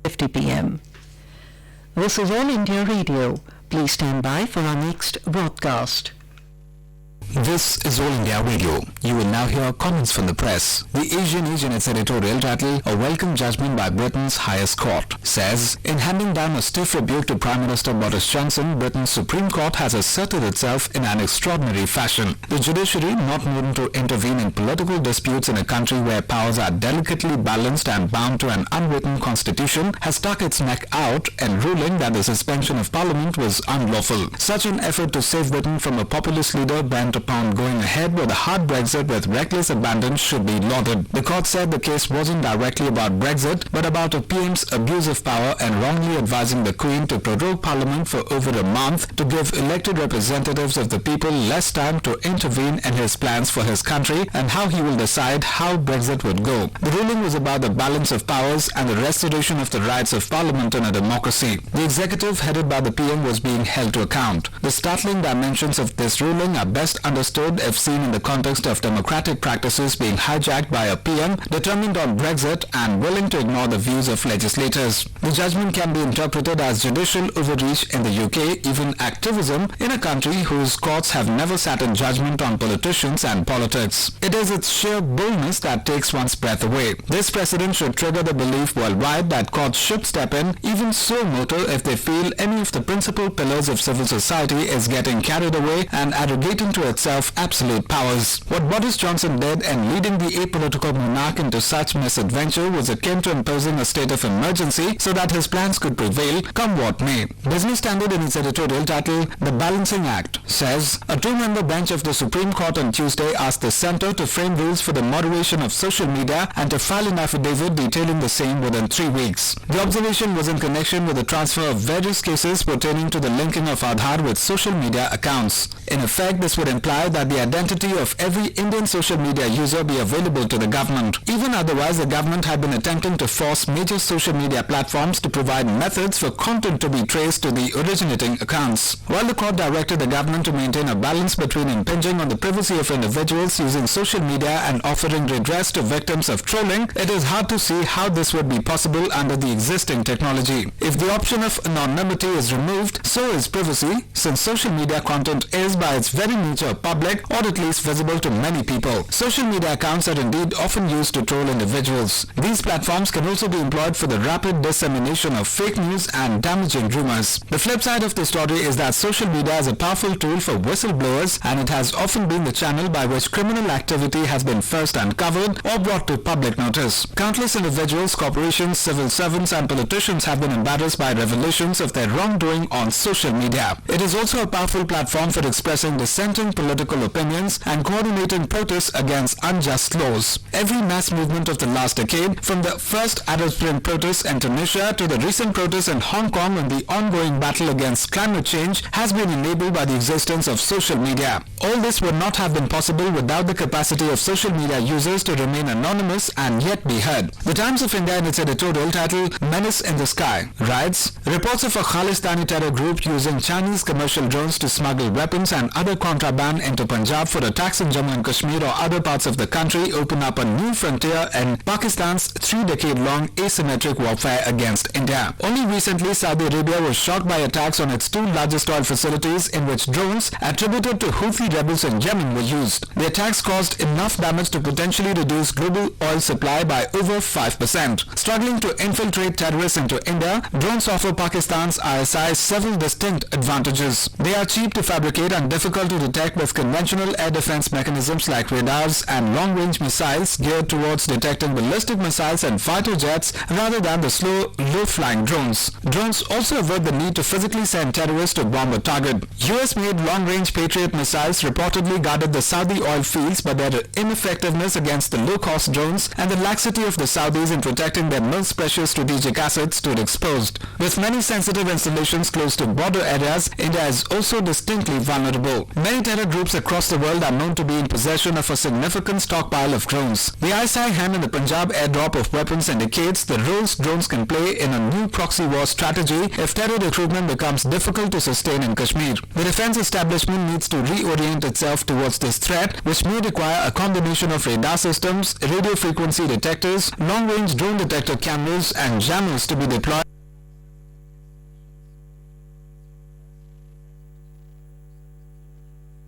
50 p.m. This is All India Radio. Please stand by for our next broadcast. This is All India Radio. You will now hear comments from the press. The Asian Age in its editorial title, A Welcome Judgment by Britain's Highest Court, says, in handing down a stiff rebuke to Prime Minister Boris Johnson, Britain's Supreme Court has asserted itself in an extraordinary fashion. The judiciary, not known to intervene in political disputes in a country where powers are delicately balanced and bound to an unwritten constitution, has stuck its neck out and ruling that the suspension of Parliament was unlawful. Such an effort to save Britain from a populist leader bent upon going ahead with a hard Brexit with reckless abandon should be lauded. The court said the case wasn't directly about Brexit, but about a PM's abuse of power and wrongly advising the Queen to prorogue Parliament for over a month to give elected representatives of the people less time to intervene in his plans for his country and how he will decide how Brexit would go. The ruling was about the balance of powers and the restoration of the rights of Parliament in a democracy. The executive headed by the PM was being held to account. The startling dimensions of this ruling are best understood if seen in the context of democratic practices being hijacked by a PM determined on Brexit and willing to ignore the views of legislators. The judgment can be interpreted as judicial overreach in the UK, even activism in a country whose courts have never sat in judgment on politicians and politics. It is its sheer boldness that takes one's breath away. This precedent should trigger the belief worldwide that courts should step in, even so moto if they feel any of the principal pillars of civil society is getting carried away and arrogating to itself absolute powers. What Boris Johnson did in leading the apolitical monarch into such misadventure was akin to imposing a state of emergency so that his plans could prevail, come what may. Business Standard, in its editorial title, The Balancing Act, says, a two-member bench of the Supreme Court on Tuesday asked the centre to frame rules for the moderation of social media and to file an affidavit detailing the same within 3 weeks. The observation was in connection with the transfer of various cases pertaining to the linking of Aadhaar with social media accounts. In effect, this would imply that the identity of every Indian social media user be available to the government. Even otherwise, the government had been attempting to force major social media platforms to provide methods for content to be traced to the originating accounts. While the court directed the government to maintain a balance between impinging on the privacy of individuals using social media and offering redress to victims of trolling, it is hard to see how this would be possible under the existing technology. If the option of anonymity is removed, so is privacy, since social media content is by its very nature public or at least visible to many people. Social media accounts are indeed often used to troll individuals. These platforms can also be employed for the rapid dissemination of fake news and damaging rumors. The flip side of the story is that social media is a powerful tool for whistleblowers, and it has often been the channel by which criminal activity has been first uncovered or brought to public notice. Countless individuals, corporations, civil servants and politicians have been embarrassed by revelations of their wrongdoing on social media. It is also a powerful platform for expressing dissenting political opinions and coordinating protests against unjust laws. Every mass movement of the last decade, from the first Arab Spring protests in Tunisia to the recent protests in Hong Kong and the ongoing battle against climate change, has been enabled by the existence of social media. All this would not have been possible without the capacity of social media users to remain anonymous and yet be heard. The Times of India, in its editorial title, Menace in the Sky, writes, reports of a Khalistani terror group using Chinese commercial drones to smuggle weapons and other contraband into Punjab for attacks in Jammu and Kashmir or other parts of the country open up a new frontier in Pakistan's 3-decade-long asymmetric warfare against India. Only recently, Saudi Arabia was shocked by attacks on its 2 largest oil facilities in which drones attributed to Houthi rebels in Yemen were used. The attacks caused enough damage to potentially reduce global oil supply by over 5%. Struggling to infiltrate terrorists into India, drones offer Pakistan's ISI several distinct advantages. They are cheap to fabricate and difficult to detect with conventional air defense mechanisms like radars and long-range missiles geared towards detecting ballistic missiles and fighter jets rather than the slow, low-flying drones. Drones also avert the need to physically send terrorists to bomb a target. US-made long-range Patriot missiles reportedly guarded the Saudi oil fields, but their ineffectiveness against the low-cost drones and the laxity of the Saudis in protecting their most precious strategic assets stood exposed. With many sensitive installations close to border areas, India is also distinctly vulnerable. Many terror terror groups across the world are known to be in possession of a significant stockpile of drones. The ISI hand in the Punjab airdrop of weapons indicates the roles drones can play in a new proxy war strategy if terror recruitment becomes difficult to sustain in Kashmir. The defense establishment needs to reorient itself towards this threat, which may require a combination of radar systems, radio frequency detectors, long-range drone detector cameras and jammers to be deployed